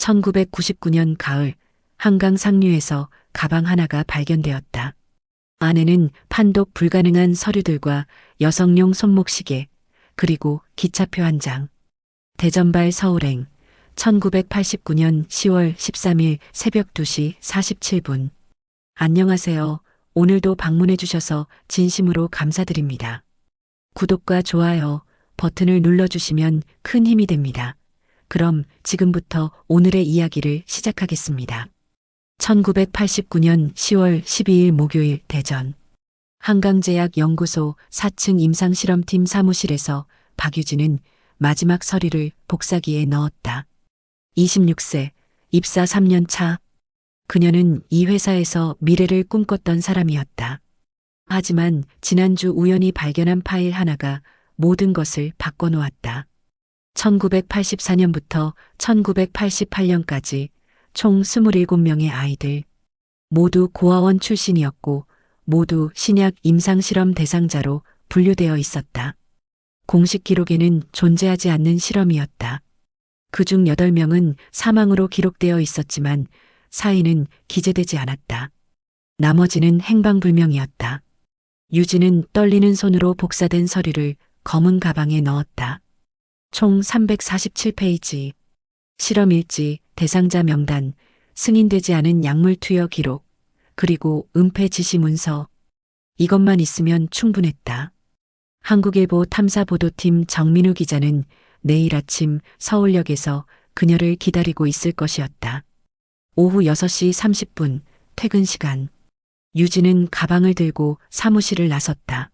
1999년 가을 한강 상류에서 가방 하나가 발견되었다. 안에는 판독 불가능한 서류들과 여성용 손목시계, 그리고 기차표 한 장. 대전발 서울행 1989년 10월 13일 새벽 2시 47분. 안녕하세요. 오늘도 방문해 주셔서 진심으로 감사드립니다. 구독과 좋아요 버튼을 눌러주시면 큰 힘이 됩니다. 그럼 지금부터 오늘의 이야기를 시작하겠습니다. 1989년 10월 12일 목요일 대전 한강제약연구소 4층 임상실험팀 사무실에서 박유진은 마지막 서류를 복사기에 넣었다. 26세, 입사 3년 차. 그녀는 이 회사에서 미래를 꿈꿨던 사람이었다. 하지만 지난주 우연히 발견한 파일 하나가 모든 것을 바꿔놓았다. 1984년부터 1988년까지 총 27명의 아이들. 모두 고아원 출신이었고 모두 신약 임상실험 대상자로 분류되어 있었다. 공식 기록에는 존재하지 않는 실험이었다. 그중 8명은 사망으로 기록되어 있었지만 사인은 기재되지 않았다. 나머지는 행방불명이었다. 유진은 떨리는 손으로 복사된 서류를 검은 가방에 넣었다. 총 347페이지. 실험일지, 대상자 명단, 승인되지 않은 약물 투여 기록, 그리고 은폐 지시 문서. 이것만 있으면 충분했다. 한국일보 탐사보도팀 정민우 기자는 내일 아침 서울역에서 그녀를 기다리고 있을 것이었다. 오후 6시 30분, 퇴근 시간. 유진은 가방을 들고 사무실을 나섰다.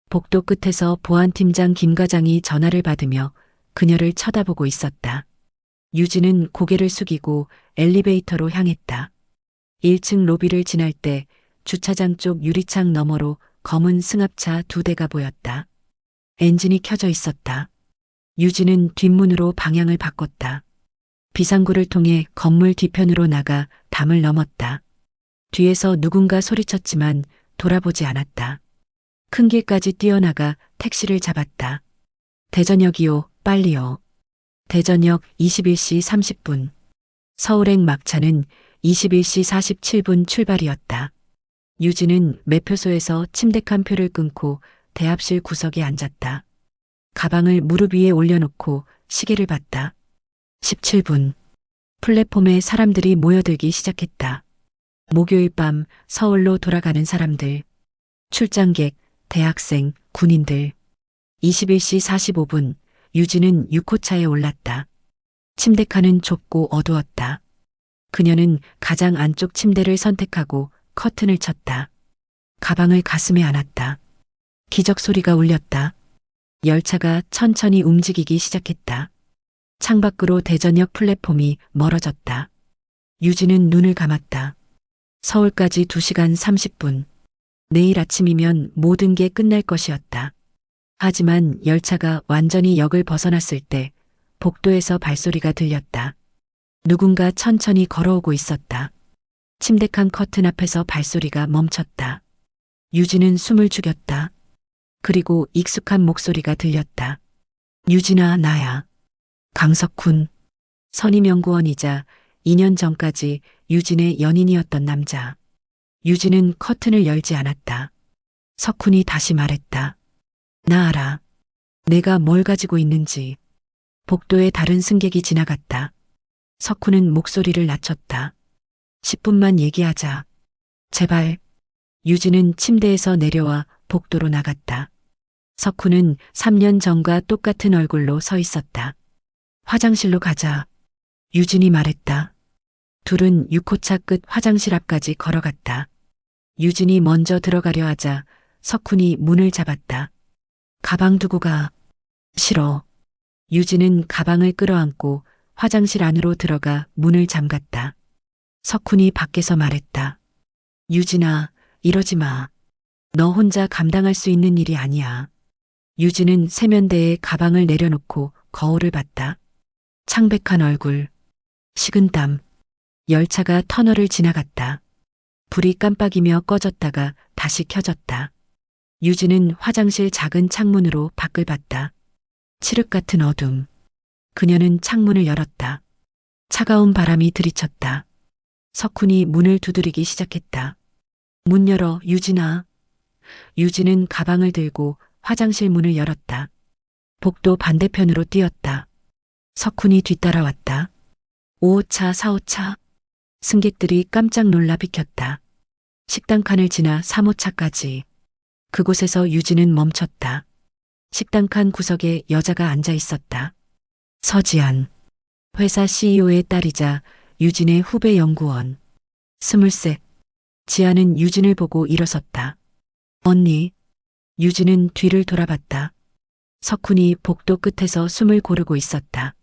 복도 끝에서 보안팀장 김 과장이 전화를 받으며 그녀를 쳐다보고 있었다. 유진은 고개를 숙이고 엘리베이터로 향했다. 1층 로비를 지날 때 주차장 쪽 유리창 너머로 검은 승합차 2대가 보였다. 엔진이 켜져 있었다. 유진은 뒷문으로 방향을 바꿨다. 비상구를 통해 건물 뒤편으로 나가 담을 넘었다. 뒤에서 누군가 소리쳤지만 돌아보지 않았다. 큰 길까지 뛰어나가 택시를 잡았다. 대전역이요, 빨리요. 대전역 21시 30분. 서울행 막차는 21시 47분 출발이었다. 유진은 매표소에서 침대 칸 표를 끊고 대합실 구석에 앉았다. 가방을 무릎 위에 올려놓고 시계를 봤다. 17분. 플랫폼에 사람들이 모여들기 시작했다. 목요일 밤 서울로 돌아가는 사람들. 출장객, 대학생, 군인들. 21시 45분. 유진은 6호차에 올랐다. 침대 칸은 좁고 어두웠다. 그녀는 가장 안쪽 침대를 선택하고 커튼을 쳤다. 가방을 가슴에 안았다. 기적 소리가 울렸다. 열차가 천천히 움직이기 시작했다. 창밖으로 대전역 플랫폼이 멀어졌다. 유진은 눈을 감았다. 서울까지 2시간 30분. 내일 아침이면 모든 게 끝날 것이었다. 하지만 열차가 완전히 역을 벗어났을 때 복도에서 발소리가 들렸다. 누군가 천천히 걸어오고 있었다. 침대칸 커튼 앞에서 발소리가 멈췄다. 유진은 숨을 죽였다. 그리고 익숙한 목소리가 들렸다. 유진아, 나야. 강석훈. 선임연구원이자 2년 전까지 유진의 연인이었던 남자. 유진은 커튼을 열지 않았다. 석훈이 다시 말했다. 나 알아. 내가 뭘 가지고 있는지. 복도에 다른 승객이 지나갔다. 석훈은 목소리를 낮췄다. 10분만 얘기하자. 제발. 유진은 침대에서 내려와 복도로 나갔다. 석훈은 3년 전과 똑같은 얼굴로 서 있었다. 화장실로 가자. 유진이 말했다. 둘은 6호차 끝 화장실 앞까지 걸어갔다. 유진이 먼저 들어가려 하자 석훈이 문을 잡았다. 가방 두고 가. 싫어. 유진은 가방을 끌어안고 화장실 안으로 들어가 문을 잠갔다. 석훈이 밖에서 말했다. 유진아, 이러지 마. 너 혼자 감당할 수 있는 일이 아니야. 유진은 세면대에 가방을 내려놓고 거울을 봤다. 창백한 얼굴, 식은땀. 열차가 터널을 지나갔다. 불이 깜빡이며 꺼졌다가 다시 켜졌다. 유진은 화장실 작은 창문으로 밖을 봤다. 칠흑 같은 어둠. 그녀는 창문을 열었다. 차가운 바람이 들이쳤다. 석훈이 문을 두드리기 시작했다. 문 열어, 유진아. 유진은 가방을 들고 화장실 문을 열었다. 복도 반대편으로 뛰었다. 석훈이 뒤따라왔다. 5호차, 4호차. 승객들이 깜짝 놀라 비켰다. 식당 칸을 지나 3호차까지. 그곳에서 유진은 멈췄다. 식당 칸 구석에 여자가 앉아 있었다. 서지안. 회사 CEO의 딸이자 유진의 후배 연구원. 23. 지아는 유진을 보고 일어섰다. 언니. 유진은 뒤를 돌아봤다. 석훈이 복도 끝에서 숨을 고르고 있었다.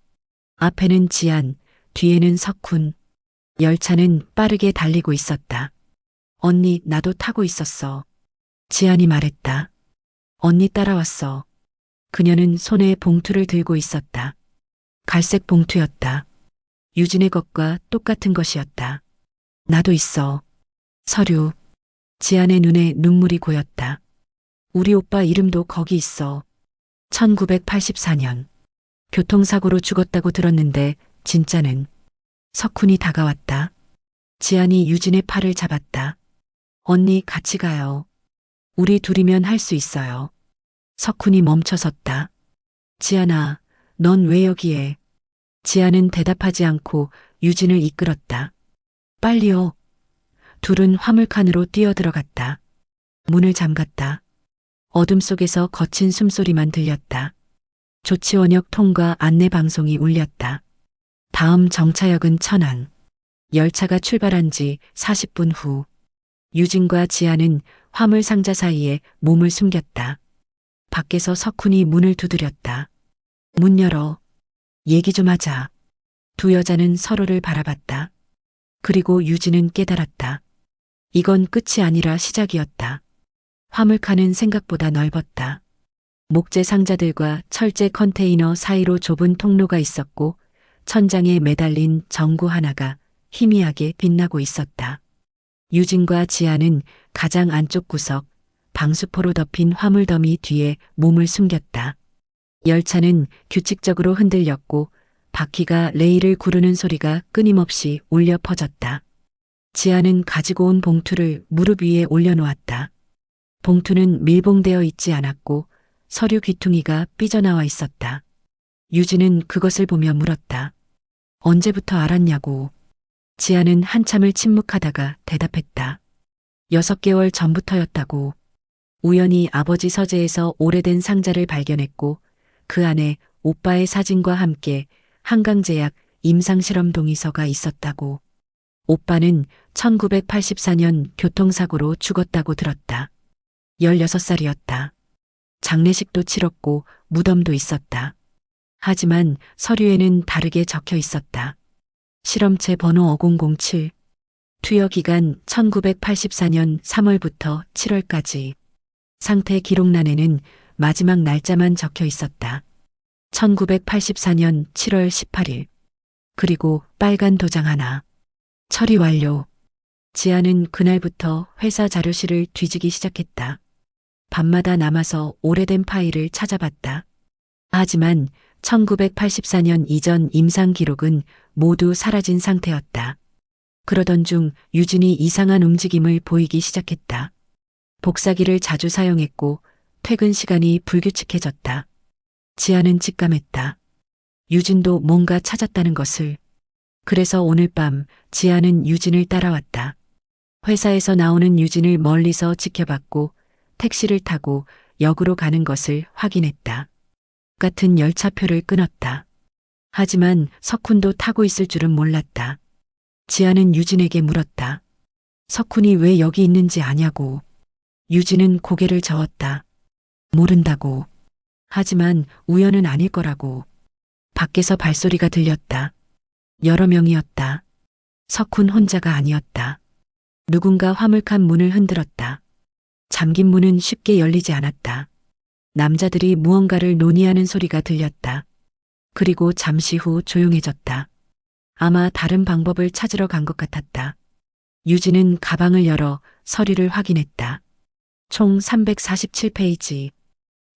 앞에는 지안, 뒤에는 석훈. 열차는 빠르게 달리고 있었다. 언니, 나도 타고 있었어. 지안이 말했다. 언니 따라왔어. 그녀는 손에 봉투를 들고 있었다. 갈색 봉투였다. 유진의 것과 똑같은 것이었다. 나도 있어. 서류. 지안의 눈에 눈물이 고였다. 우리 오빠 이름도 거기 있어. 1984년. 교통사고로 죽었다고 들었는데 진짜는. 석훈이 다가왔다. 지안이 유진의 팔을 잡았다. 언니 같이 가요. 우리 둘이면 할 수 있어요. 석훈이 멈춰섰다. 지안아, 넌 왜 여기에? 지안은 대답하지 않고 유진을 이끌었다. 빨리요. 둘은 화물칸으로 뛰어들어갔다. 문을 잠갔다. 어둠 속에서 거친 숨소리만 들렸다. 조치원역 통과 안내방송이 울렸다. 다음 정차역은 천안. 열차가 출발한 지 40분 후. 유진과 지아는 화물 상자 사이에 몸을 숨겼다. 밖에서 석훈이 문을 두드렸다. 문 열어. 얘기 좀 하자. 두 여자는 서로를 바라봤다. 그리고 유진은 깨달았다. 이건 끝이 아니라 시작이었다. 화물칸은 생각보다 넓었다. 목재 상자들과 철제 컨테이너 사이로 좁은 통로가 있었고 천장에 매달린 전구 하나가 희미하게 빛나고 있었다. 유진과 지아는 가장 안쪽 구석, 방수포로 덮인 화물더미 뒤에 몸을 숨겼다. 열차는 규칙적으로 흔들렸고 바퀴가 레일을 구르는 소리가 끊임없이 울려 퍼졌다. 지아는 가지고 온 봉투를 무릎 위에 올려놓았다. 봉투는 밀봉되어 있지 않았고 서류 귀퉁이가 삐져나와 있었다. 유진은 그것을 보며 물었다. 언제부터 알았냐고. 지아는 한참을 침묵하다가 대답했다. 6개월 전부터였다고. 우연히 아버지 서재에서 오래된 상자를 발견했고 그 안에 오빠의 사진과 함께 한강제약 임상실험 동의서가 있었다고. 오빠는 1984년 교통사고로 죽었다고 들었다. 16살이었다. 장례식도 치렀고 무덤도 있었다. 하지만 서류에는 다르게 적혀 있었다. 실험체 번호 5007. 투여 기간 1984년 3월부터 7월까지. 상태 기록란에는 마지막 날짜만 적혀 있었다. 1984년 7월 18일. 그리고 빨간 도장 하나. 처리 완료. 지아는 그날부터 회사 자료실을 뒤지기 시작했다. 밤마다 남아서 오래된 파일을 찾아봤다. 하지만 1984년 이전 임상 기록은 모두 사라진 상태였다. 그러던 중 유진이 이상한 움직임을 보이기 시작했다. 복사기를 자주 사용했고 퇴근 시간이 불규칙해졌다. 지아는 직감했다. 유진도 뭔가 찾았다는 것을. 그래서 오늘 밤 지아는 유진을 따라왔다. 회사에서 나오는 유진을 멀리서 지켜봤고 택시를 타고 역으로 가는 것을 확인했다. 같은 열차표를 끊었다. 하지만 석훈도 타고 있을 줄은 몰랐다. 지아는 유진에게 물었다. 석훈이 왜 여기 있는지 아냐고. 유진은 고개를 저었다. 모른다고. 하지만 우연은 아닐 거라고. 밖에서 발소리가 들렸다. 여러 명이었다. 석훈 혼자가 아니었다. 누군가 화물칸 문을 흔들었다. 잠긴 문은 쉽게 열리지 않았다. 남자들이 무언가를 논의하는 소리가 들렸다. 그리고 잠시 후 조용해졌다. 아마 다른 방법을 찾으러 간 것 같았다. 유진은 가방을 열어 서류를 확인했다. 총 347페이지.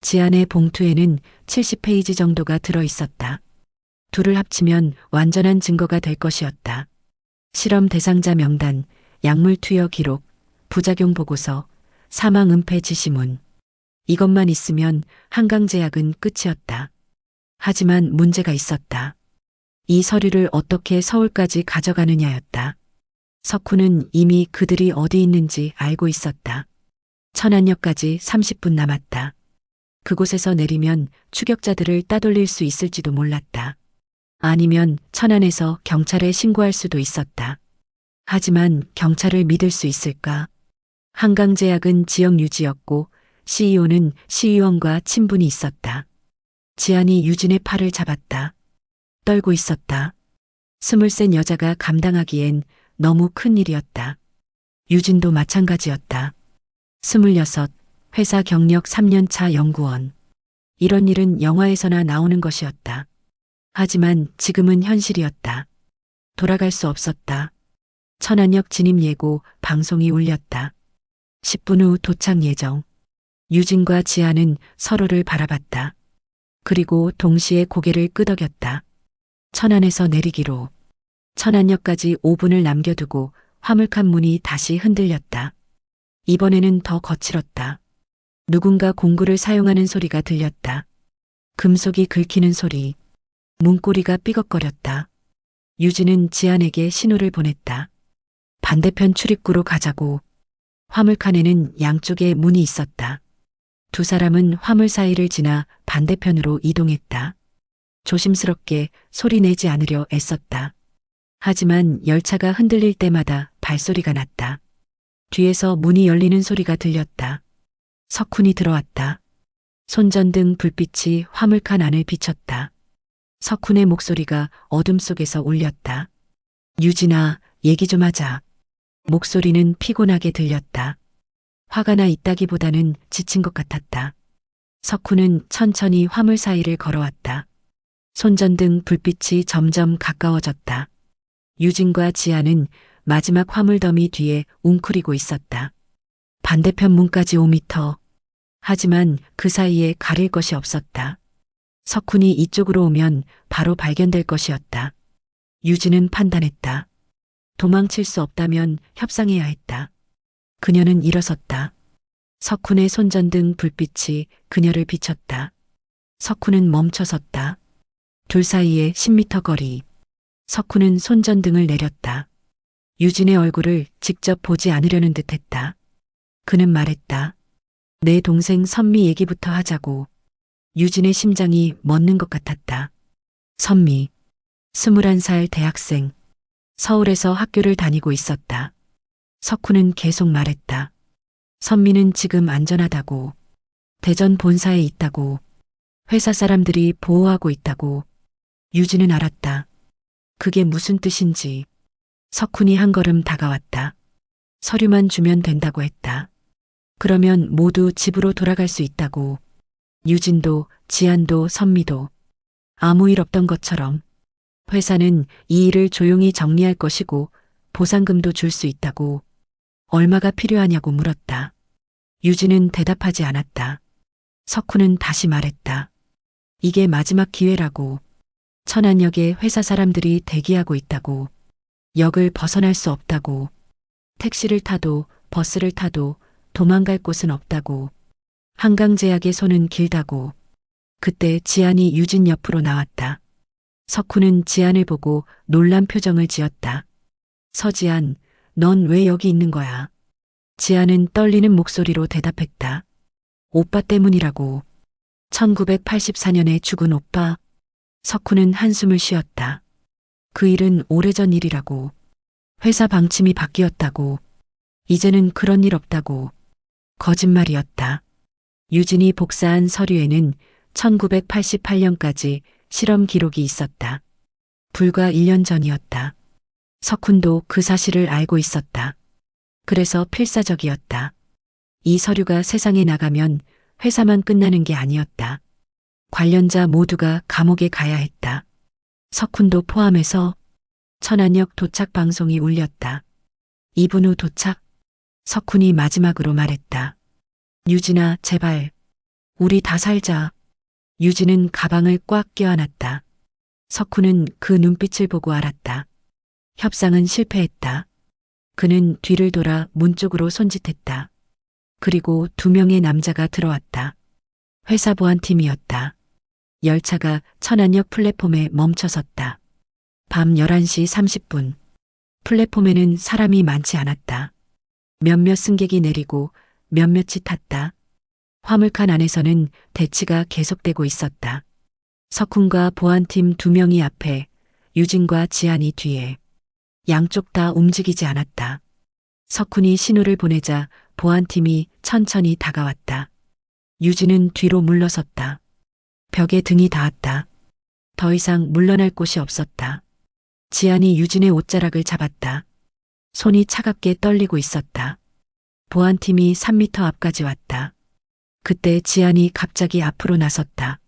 지안의 봉투에는 70페이지 정도가 들어 있었다. 둘을 합치면 완전한 증거가 될 것이었다. 실험 대상자 명단, 약물 투여 기록, 부작용 보고서, 사망 은폐 지시문. 이것만 있으면 한강제약은 끝이었다. 하지만 문제가 있었다. 이 서류를 어떻게 서울까지 가져가느냐였다. 석훈은 이미 그들이 어디 있는지 알고 있었다. 천안역까지 30분 남았다. 그곳에서 내리면 추격자들을 따돌릴 수 있을지도 몰랐다. 아니면 천안에서 경찰에 신고할 수도 있었다. 하지만 경찰을 믿을 수 있을까? 한강제약은 지역 유지였고 CEO는 시의원과 친분이 있었다. 지안이 유진의 팔을 잡았다. 떨고 있었다. 스물 센 여자가 감당하기엔 너무 큰 일이었다. 유진도 마찬가지였다. 26, 회사 경력 3년차 연구원. 이런 일은 영화에서나 나오는 것이었다. 하지만 지금은 현실이었다. 돌아갈 수 없었다. 천안역 진입 예고 방송이 울렸다. 10분 후 도착 예정. 유진과 지아는 서로를 바라봤다. 그리고 동시에 고개를 끄덕였다. 천안에서 내리기로. 천안역까지 5분을 남겨두고 화물칸 문이 다시 흔들렸다. 이번에는 더 거칠었다. 누군가 공구를 사용하는 소리가 들렸다. 금속이 긁히는 소리. 문고리가 삐걱거렸다. 유진은 지안에게 신호를 보냈다. 반대편 출입구로 가자고. 화물칸에는 양쪽에 문이 있었다. 두 사람은 화물 사이를 지나 반대편으로 이동했다. 조심스럽게 소리 내지 않으려 애썼다. 하지만 열차가 흔들릴 때마다 발소리가 났다. 뒤에서 문이 열리는 소리가 들렸다. 석훈이 들어왔다. 손전등 불빛이 화물칸 안을 비쳤다. 석훈의 목소리가 어둠 속에서 울렸다. 유진아, 얘기 좀 하자. 목소리는 피곤하게 들렸다. 화가 나 있다기보다는 지친 것 같았다. 석훈은 천천히 화물 사이를 걸어왔다. 손전등 불빛이 점점 가까워졌다. 유진과 지아는 마지막 화물 더미 뒤에 웅크리고 있었다. 반대편 문까지 5미터. 하지만 그 사이에 가릴 것이 없었다. 석훈이 이쪽으로 오면 바로 발견될 것이었다. 유진은 판단했다. 도망칠 수 없다면 협상해야 했다. 그녀는 일어섰다. 석훈의 손전등 불빛이 그녀를 비쳤다. 석훈은 멈춰섰다. 둘 사이에 10미터 거리. 석훈은 손전등을 내렸다. 유진의 얼굴을 직접 보지 않으려는 듯했다. 그는 말했다. 내 동생 선미 얘기부터 하자고. 유진의 심장이 멎는 것 같았다. 선미, 21살 대학생. 서울에서 학교를 다니고 있었다. 석훈은 계속 말했다. 선미는 지금 안전하다고. 대전 본사에 있다고. 회사 사람들이 보호하고 있다고. 유진은 알았다. 그게 무슨 뜻인지. 석훈이 한 걸음 다가왔다. 서류만 주면 된다고 했다. 그러면 모두 집으로 돌아갈 수 있다고. 유진도, 지안도, 선미도. 아무 일 없던 것처럼. 회사는 이 일을 조용히 정리할 것이고 보상금도 줄 수 있다고. 얼마가 필요하냐고 물었다. 유진은 대답하지 않았다. 석훈은 다시 말했다. 이게 마지막 기회라고. 천안역에 회사 사람들이 대기하고 있다고. 역을 벗어날 수 없다고. 택시를 타도 버스를 타도 도망갈 곳은 없다고. 한강제약의 손은 길다고. 그때 지안이 유진 옆으로 나왔다. 석훈은 지안을 보고 놀란 표정을 지었다. 서지안, 넌 왜 여기 있는 거야? 지안은 떨리는 목소리로 대답했다. 오빠 때문이라고. 1984년에 죽은 오빠. 석훈은 한숨을 쉬었다. 그 일은 오래전 일이라고. 회사 방침이 바뀌었다고. 이제는 그런 일 없다고. 거짓말이었다. 유진이 복사한 서류에는 1988년까지 실험 기록이 있었다. 불과 1년 전이었다. 석훈도 그 사실을 알고 있었다. 그래서 필사적이었다. 이 서류가 세상에 나가면 회사만 끝나는 게 아니었다. 관련자 모두가 감옥에 가야 했다. 석훈도 포함해서. 천안역 도착 방송이 울렸다. 2분 후 도착. 석훈이 마지막으로 말했다. 유진아, 제발. 우리 다 살자. 유진은 가방을 꽉 껴안았다. 석훈은 그 눈빛을 보고 알았다. 협상은 실패했다. 그는 뒤를 돌아 문 쪽으로 손짓했다. 그리고 두 명의 남자가 들어왔다. 회사 보안팀이었다. 열차가 천안역 플랫폼에 멈춰섰다. 밤 11시 30분. 플랫폼에는 사람이 많지 않았다. 몇몇 승객이 내리고 몇몇이 탔다. 화물칸 안에서는 대치가 계속되고 있었다. 석훈과 보안팀 두 명이 앞에, 유진과 지안이 뒤에. 양쪽 다 움직이지 않았다. 석훈이 신호를 보내자 보안팀이 천천히 다가왔다. 유진은 뒤로 물러섰다. 벽에 등이 닿았다. 더 이상 물러날 곳이 없었다. 지안이 유진의 옷자락을 잡았다. 손이 차갑게 떨리고 있었다. 보안팀이 3미터 앞까지 왔다. 그때 지안이 갑자기 앞으로 나섰다.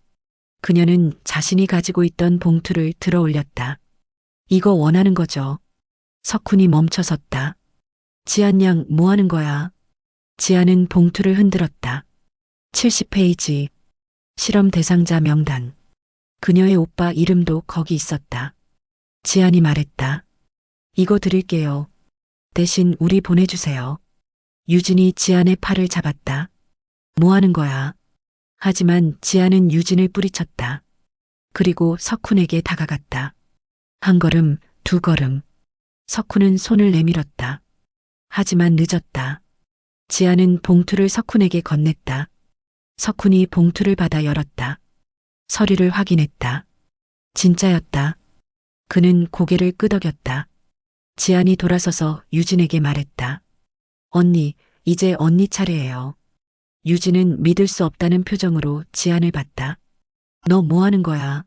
그녀는 자신이 가지고 있던 봉투를 들어 올렸다. 이거 원하는 거죠? 석훈이 멈춰섰다. 지안 양 뭐 하는 거야? 지안은 봉투를 흔들었다. 70페이지. 실험 대상자 명단. 그녀의 오빠 이름도 거기 있었다. 지안이 말했다. 이거 드릴게요. 대신 우리 보내주세요. 유진이 지안의 팔을 잡았다. 뭐 하는 거야? 하지만 지안은 유진을 뿌리쳤다. 그리고 석훈에게 다가갔다. 한 걸음, 두 걸음. 석훈은 손을 내밀었다. 하지만 늦었다. 지안은 봉투를 석훈에게 건넸다. 석훈이 봉투를 받아 열었다. 서류를 확인했다. 진짜였다. 그는 고개를 끄덕였다. 지안이 돌아서서 유진에게 말했다. 언니, 이제 언니 차례예요. 유진은 믿을 수 없다는 표정으로 지안을 봤다. 너 뭐 하는 거야?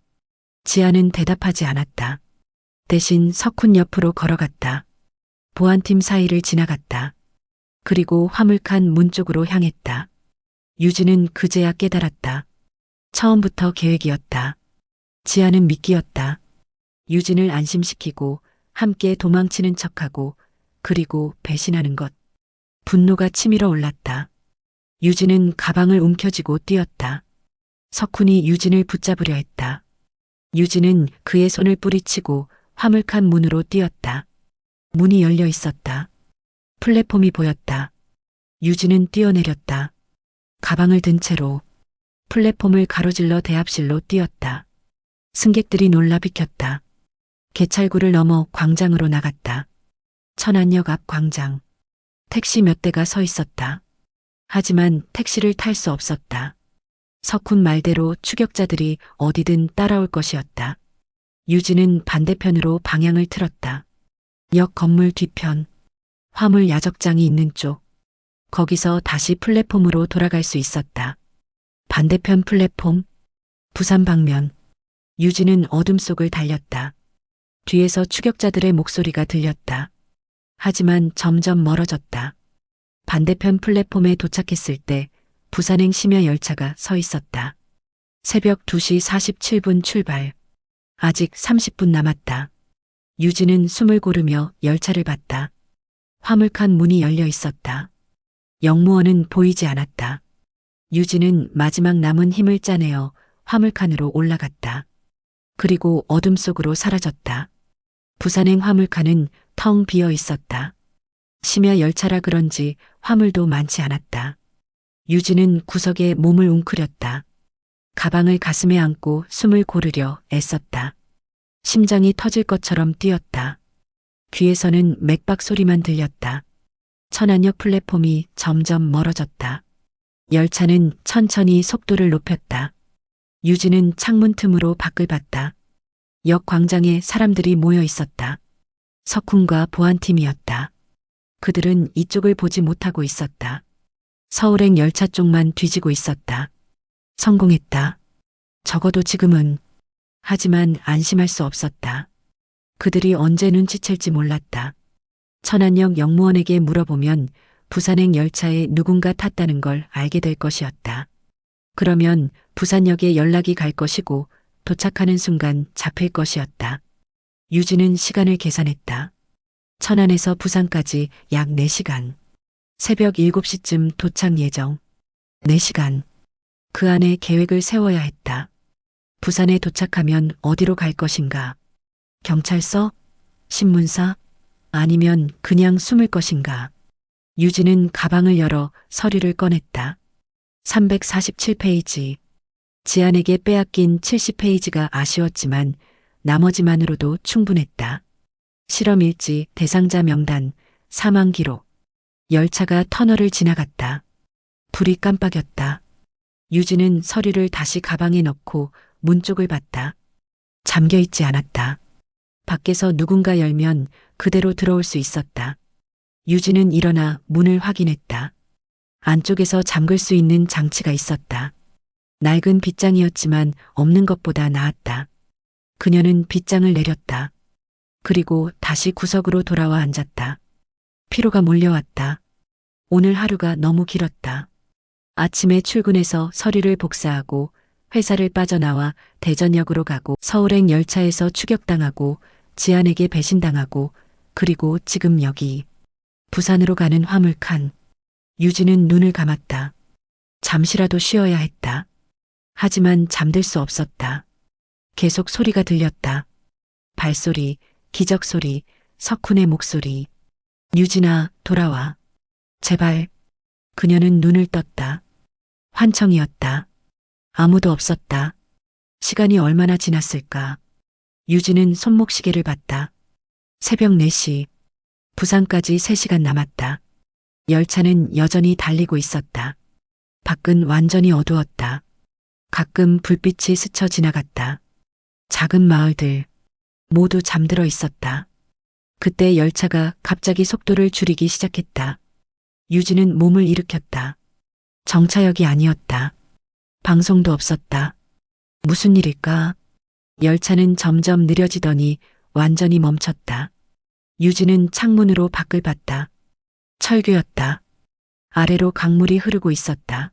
지안은 대답하지 않았다. 대신 석훈 옆으로 걸어갔다. 보안팀 사이를 지나갔다. 그리고 화물칸 문 쪽으로 향했다. 유진은 그제야 깨달았다. 처음부터 계획이었다. 지안은 미끼였다. 유진을 안심시키고 함께 도망치는 척하고 그리고 배신하는 것. 분노가 치밀어 올랐다. 유진은 가방을 움켜쥐고 뛰었다. 석훈이 유진을 붙잡으려 했다. 유진은 그의 손을 뿌리치고 화물칸 문으로 뛰었다. 문이 열려 있었다. 플랫폼이 보였다. 유진은 뛰어내렸다. 가방을 든 채로 플랫폼을 가로질러 대합실로 뛰었다. 승객들이 놀라 비켰다. 개찰구를 넘어 광장으로 나갔다. 천안역 앞 광장. 택시 몇 대가 서 있었다. 하지만 택시를 탈 수 없었다. 석훈 말대로 추격자들이 어디든 따라올 것이었다. 유진은 반대편으로 방향을 틀었다. 역 건물 뒤편. 화물 야적장이 있는 쪽. 거기서 다시 플랫폼으로 돌아갈 수 있었다. 반대편 플랫폼. 부산 방면. 유진은 어둠 속을 달렸다. 뒤에서 추격자들의 목소리가 들렸다. 하지만 점점 멀어졌다. 반대편 플랫폼에 도착했을 때 부산행 심야 열차가 서 있었다. 새벽 2시 47분 출발. 아직 30분 남았다. 유진은 숨을 고르며 열차를 봤다. 화물칸 문이 열려 있었다. 역무원은 보이지 않았다. 유진은 마지막 남은 힘을 짜내어 화물칸으로 올라갔다. 그리고 어둠 속으로 사라졌다. 부산행 화물칸은 텅 비어 있었다. 심야 열차라 그런지 화물도 많지 않았다. 유진은 구석에 몸을 웅크렸다. 가방을 가슴에 안고 숨을 고르려 애썼다. 심장이 터질 것처럼 뛰었다. 귀에서는 맥박 소리만 들렸다. 천안역 플랫폼이 점점 멀어졌다. 열차는 천천히 속도를 높였다. 유진은 창문 틈으로 밖을 봤다. 역 광장에 사람들이 모여 있었다. 석훈과 보안팀이었다. 그들은 이쪽을 보지 못하고 있었다. 서울행 열차 쪽만 뒤지고 있었다. 성공했다. 적어도 지금은. 하지만 안심할 수 없었다. 그들이 언제 눈치챌지 몰랐다. 천안역 역무원에게 물어보면 부산행 열차에 누군가 탔다는 걸 알게 될 것이었다. 그러면 부산역에 연락이 갈 것이고 도착하는 순간 잡힐 것이었다. 유진은 시간을 계산했다. 천안에서 부산까지 약 4시간. 새벽 7시쯤 도착 예정. 4시간. 그 안에 계획을 세워야 했다. 부산에 도착하면 어디로 갈 것인가? 경찰서? 신문사? 아니면 그냥 숨을 것인가? 유진은 가방을 열어 서류를 꺼냈다. 347페이지. 지안에게 빼앗긴 70페이지가 아쉬웠지만 나머지만으로도 충분했다. 실험일지, 대상자 명단, 사망 기록. 열차가 터널을 지나갔다. 불이 깜빡였다. 유진은 서류를 다시 가방에 넣고 문 쪽을 봤다. 잠겨 있지 않았다. 밖에서 누군가 열면 그대로 들어올 수 있었다. 유진은 일어나 문을 확인했다. 안쪽에서 잠글 수 있는 장치가 있었다. 낡은 빗장이었지만 없는 것보다 나았다. 그녀는 빗장을 내렸다. 그리고 다시 구석으로 돌아와 앉았다. 피로가 몰려왔다. 오늘 하루가 너무 길었다. 아침에 출근해서 서류를 복사하고 회사를 빠져나와 대전역으로 가고 서울행 열차에서 추격당하고 지안에게 배신당하고 그리고 지금 여기 부산으로 가는 화물칸. 유진은 눈을 감았다. 잠시라도 쉬어야 했다. 하지만 잠들 수 없었다. 계속 소리가 들렸다. 발소리, 기적소리, 석훈의 목소리. 유진아, 돌아와. 제발. 그녀는 눈을 떴다. 환청이었다. 아무도 없었다. 시간이 얼마나 지났을까? 유진은 손목시계를 봤다. 새벽 4시. 부산까지 3시간 남았다. 열차는 여전히 달리고 있었다. 밖은 완전히 어두웠다. 가끔 불빛이 스쳐 지나갔다. 작은 마을들 모두 잠들어 있었다. 그때 열차가 갑자기 속도를 줄이기 시작했다. 유진은 몸을 일으켰다. 정차역이 아니었다. 방송도 없었다. 무슨 일일까? 열차는 점점 느려지더니 완전히 멈췄다. 유진은 창문으로 밖을 봤다. 철교였다. 아래로 강물이 흐르고 있었다.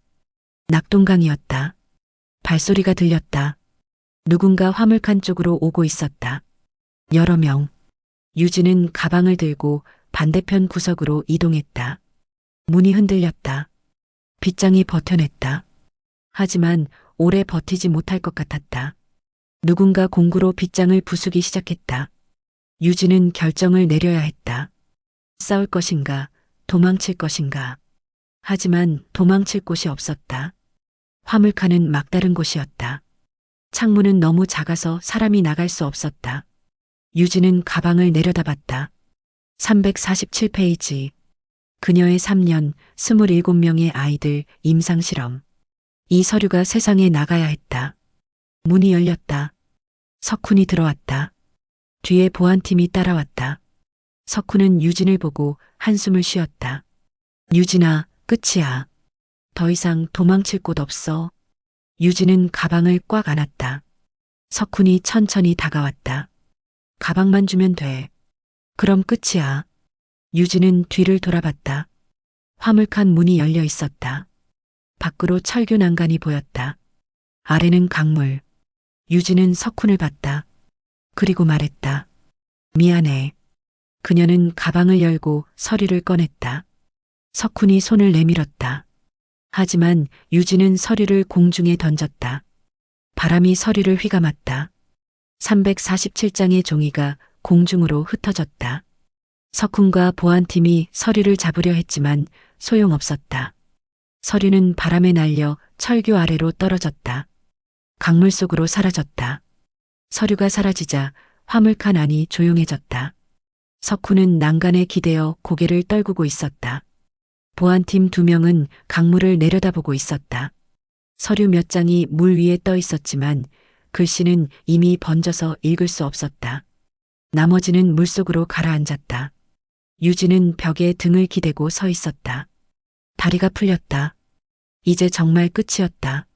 낙동강이었다. 발소리가 들렸다. 누군가 화물칸 쪽으로 오고 있었다. 여러 명. 유진은 가방을 들고 반대편 구석으로 이동했다. 문이 흔들렸다. 빗장이 버텨냈다. 하지만 오래 버티지 못할 것 같았다. 누군가 공구로 빗장을 부수기 시작했다. 유진은 결정을 내려야 했다. 싸울 것인가, 도망칠 것인가. 하지만 도망칠 곳이 없었다. 화물칸은 막다른 곳이었다. 창문은 너무 작아서 사람이 나갈 수 없었다. 유진은 가방을 내려다봤다. 347페이지. 그녀의 3년, 27명의 아이들 임상실험. 이 서류가 세상에 나가야 했다. 문이 열렸다. 석훈이 들어왔다. 뒤에 보안팀이 따라왔다. 석훈은 유진을 보고 한숨을 쉬었다. 유진아, 끝이야. 더 이상 도망칠 곳 없어. 유진은 가방을 꽉 안았다. 석훈이 천천히 다가왔다. 가방만 주면 돼. 그럼 끝이야. 유진은 뒤를 돌아봤다. 화물칸 문이 열려 있었다. 밖으로 철교 난간이 보였다. 아래는 강물. 유진은 석훈을 봤다. 그리고 말했다. 미안해. 그녀는 가방을 열고 서류를 꺼냈다. 석훈이 손을 내밀었다. 하지만 유진은 서류를 공중에 던졌다. 바람이 서류를 휘감았다. 347장의 종이가 공중으로 흩어졌다. 석훈과 보안팀이 서류를 잡으려 했지만 소용없었다. 서류는 바람에 날려 철교 아래로 떨어졌다. 강물 속으로 사라졌다. 서류가 사라지자 화물칸 안이 조용해졌다. 석훈은 난간에 기대어 고개를 떨구고 있었다. 보안팀 2명은 강물을 내려다보고 있었다. 서류 몇 장이 물 위에 떠 있었지만 글씨는 이미 번져서 읽을 수 없었다. 나머지는 물속으로 가라앉았다. 유진은 벽에 등을 기대고 서 있었다. 다리가 풀렸다. 이제 정말 끝이었다.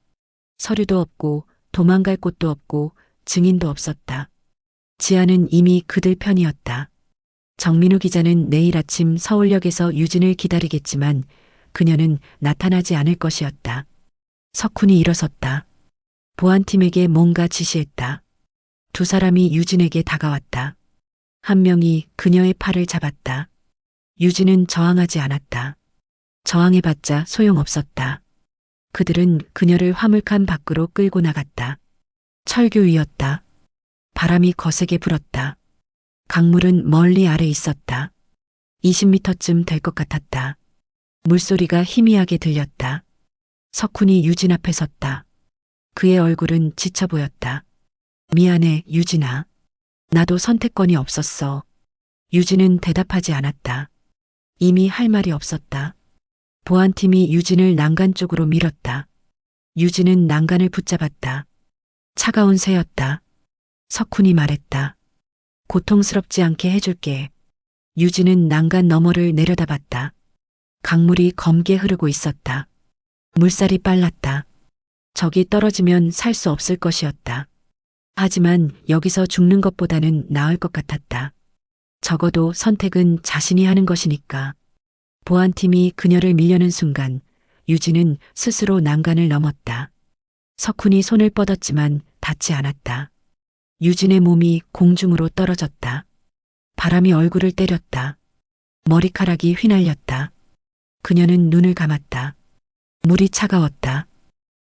서류도 없고 도망갈 곳도 없고 증인도 없었다. 지아는 이미 그들 편이었다. 정민우 기자는 내일 아침 서울역에서 유진을 기다리겠지만 그녀는 나타나지 않을 것이었다. 석훈이 일어섰다. 보안팀에게 뭔가 지시했다. 2 사람이 유진에게 다가왔다. 한 명이 그녀의 팔을 잡았다. 유진은 저항하지 않았다. 저항해봤자 소용없었다. 그들은 그녀를 화물칸 밖으로 끌고 나갔다. 철교 위였다. 바람이 거세게 불었다. 강물은 멀리 아래 있었다. 20m쯤 될 것 같았다. 물소리가 희미하게 들렸다. 석훈이 유진 앞에 섰다. 그의 얼굴은 지쳐 보였다. 미안해, 유진아. 나도 선택권이 없었어. 유진은 대답하지 않았다. 이미 할 말이 없었다. 보안팀이 유진을 난간 쪽으로 밀었다. 유진은 난간을 붙잡았다. 차가운 새였다. 석훈이 말했다. 고통스럽지 않게 해줄게. 유진은 난간 너머를 내려다봤다. 강물이 검게 흐르고 있었다. 물살이 빨랐다. 저기 떨어지면 살 수 없을 것이었다. 하지만 여기서 죽는 것보다는 나을 것 같았다. 적어도 선택은 자신이 하는 것이니까. 보안팀이 그녀를 밀려는 순간 유진은 스스로 난간을 넘었다. 석훈이 손을 뻗었지만 닿지 않았다. 유진의 몸이 공중으로 떨어졌다. 바람이 얼굴을 때렸다. 머리카락이 휘날렸다. 그녀는 눈을 감았다. 물이 차가웠다.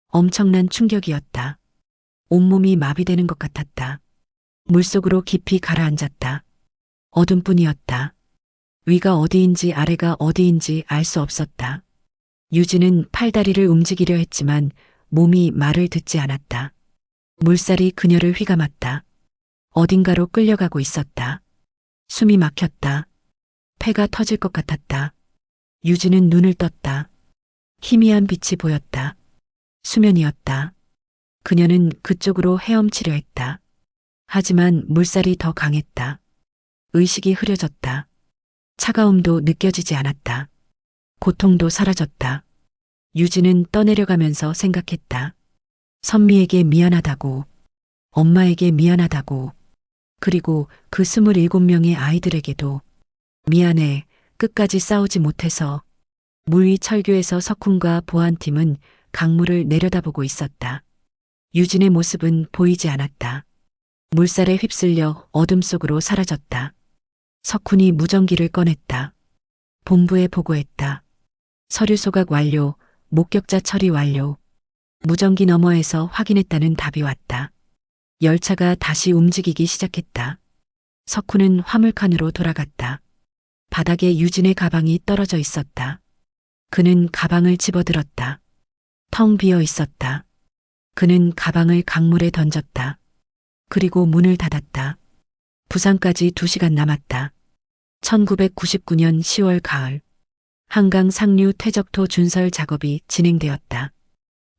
엄청난 충격이었다. 온몸이 마비되는 것 같았다. 물속으로 깊이 가라앉았다. 어둠뿐이었다. 위가 어디인지 아래가 어디인지 알 수 없었다. 유진은 팔다리를 움직이려 했지만 몸이 말을 듣지 않았다. 물살이 그녀를 휘감았다. 어딘가로 끌려가고 있었다. 숨이 막혔다. 폐가 터질 것 같았다. 유진은 눈을 떴다. 희미한 빛이 보였다. 수면이었다. 그녀는 그쪽으로 헤엄치려 했다. 하지만 물살이 더 강했다. 의식이 흐려졌다. 차가움도 느껴지지 않았다. 고통도 사라졌다. 유진은 떠내려가면서 생각했다. 선미에게 미안하다고, 엄마에게 미안하다고, 그리고 그 27명의 아이들에게도 미안해, 끝까지 싸우지 못해서. 물 위 철교에서 석훈과 보안팀은 강물을 내려다보고 있었다. 유진의 모습은 보이지 않았다. 물살에 휩쓸려 어둠 속으로 사라졌다. 석훈이 무전기를 꺼냈다. 본부에 보고했다. 서류 소각 완료, 목격자 처리 완료. 무전기 너머에서 확인했다는 답이 왔다. 열차가 다시 움직이기 시작했다. 석훈은 화물칸으로 돌아갔다. 바닥에 유진의 가방이 떨어져 있었다. 그는 가방을 집어들었다. 텅 비어 있었다. 그는 가방을 강물에 던졌다. 그리고 문을 닫았다. 부산까지 2시간 남았다. 1999년 10월 가을. 한강 상류 퇴적토 준설 작업이 진행되었다.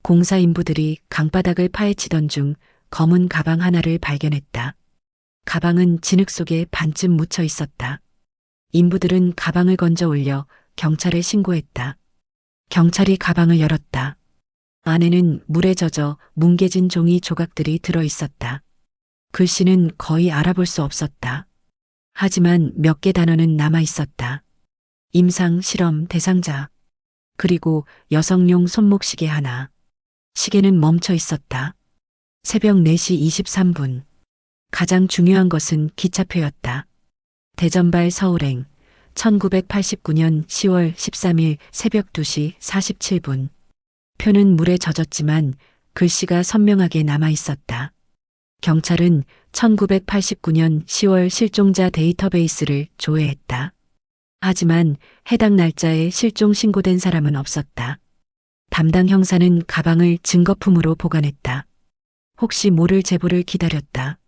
공사 인부들이 강바닥을 파헤치던 중 검은 가방 하나를 발견했다. 가방은 진흙 속에 반쯤 묻혀 있었다. 인부들은 가방을 건져 올려 경찰에 신고했다. 경찰이 가방을 열었다. 안에는 물에 젖어 뭉개진 종이 조각들이 들어 있었다. 글씨는 거의 알아볼 수 없었다. 하지만 몇 개 단어는 남아 있었다. 임상 실험 대상자. 그리고 여성용 손목시계 하나. 시계는 멈춰 있었다. 새벽 4시 23분. 가장 중요한 것은 기차표였다. 대전발 서울행 1989년 10월 13일 새벽 2시 47분. 표는 물에 젖었지만 글씨가 선명하게 남아 있었다. 경찰은 1989년 10월 실종자 데이터베이스를 조회했다. 하지만 해당 날짜에 실종 신고된 사람은 없었다. 담당 형사는 가방을 증거품으로 보관했다. 혹시 모를 제보를 기다렸다.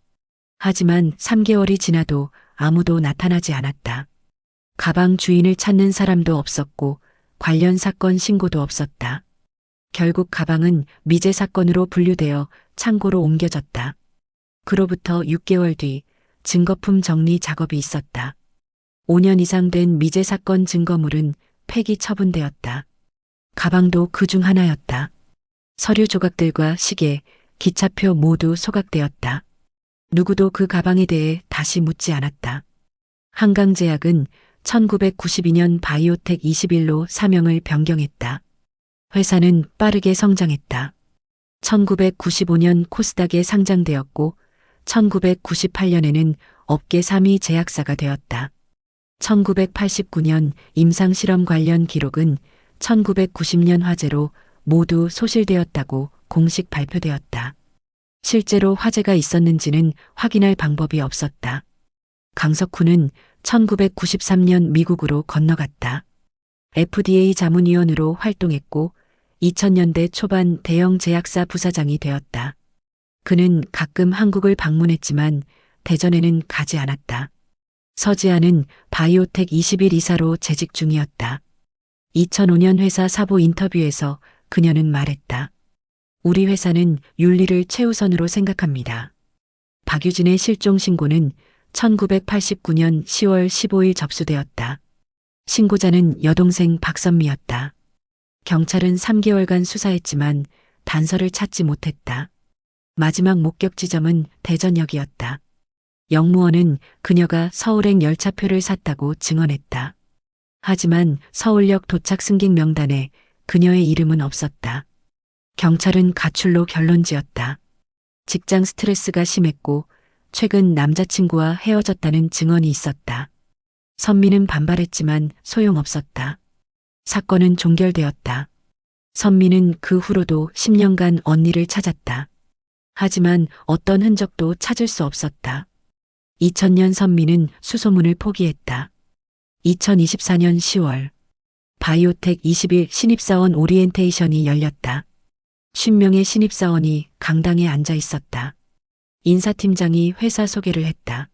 하지만 3개월이 지나도 아무도 나타나지 않았다. 가방 주인을 찾는 사람도 없었고 관련 사건 신고도 없었다. 결국 가방은 미제 사건으로 분류되어 창고로 옮겨졌다. 그로부터 6개월 뒤 증거품 정리 작업이 있었다. 5년 이상 된 미제 사건 증거물은 폐기 처분되었다. 가방도 그중 하나였다. 서류 조각들과 시계, 기차표 모두 소각되었다. 누구도 그 가방에 대해 다시 묻지 않았다. 한강제약은 1992년 바이오텍 21로 사명을 변경했다. 회사는 빠르게 성장했다. 1995년 코스닥에 상장되었고 1998년에는 업계 3위 제약사가 되었다. 1989년 임상실험 관련 기록은 1990년 화재로 모두 소실되었다고 공식 발표되었다. 실제로 화재가 있었는지는 확인할 방법이 없었다. 강석훈은 1993년 미국으로 건너갔다. FDA 자문위원으로 활동했고 2000년대 초반 대형 제약사 부사장이 되었다. 그는 가끔 한국을 방문했지만 대전에는 가지 않았다. 서지아는 바이오텍 21 이사로 재직 중이었다. 2005년 회사 사보 인터뷰에서 그녀는 말했다. 우리 회사는 윤리를 최우선으로 생각합니다. 박유진의 실종 신고는 1989년 10월 15일 접수되었다. 신고자는 여동생 박선미였다. 경찰은 3개월간 수사했지만 단서를 찾지 못했다. 마지막 목격 지점은 대전역이었다. 영무원은 그녀가 서울행 열차표를 샀다고 증언했다. 하지만 서울역 도착 승객 명단에 그녀의 이름은 없었다. 경찰은 가출로 결론지었다. 직장 스트레스가 심했고 최근 남자친구와 헤어졌다는 증언이 있었다. 선미는 반발했지만 소용없었다. 사건은 종결되었다. 선미는 그 후로도 10년간 언니를 찾았다. 하지만 어떤 흔적도 찾을 수 없었다. 2000년 선미는 수소문을 포기했다. 2024년 10월 바이오텍 21 신입사원 오리엔테이션이 열렸다. 50명의 신입사원이 강당에 앉아 있었다. 인사팀장이 회사 소개를 했다.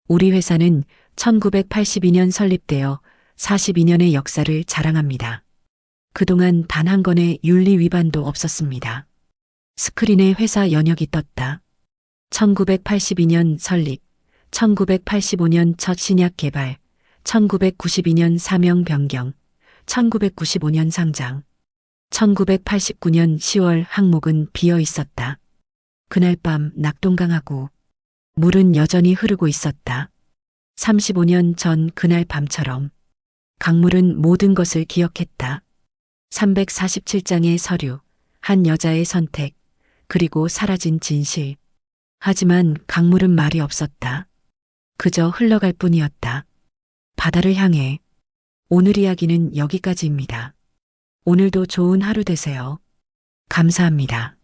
우리 회사는 1982년 설립되어 42년의 역사를 자랑합니다. 그동안 단 한 건의 윤리 위반도 없었습니다. 스크린에 회사 연역이 떴다. 1982년 설립, 1985년 첫 신약 개발, 1992년 사명 변경, 1995년 상장, 1989년 10월 항목은 비어 있었다. 그날 밤 낙동강하고 물은 여전히 흐르고 있었다. 35년 전 그날 밤처럼 강물은 모든 것을 기억했다. 347장의 서류, 한 여자의 선택, 그리고 사라진 진실. 하지만 강물은 말이 없었다. 그저 흘러갈 뿐이었다. 바다를 향해. 오늘 이야기는 여기까지입니다. 오늘도 좋은 하루 되세요. 감사합니다.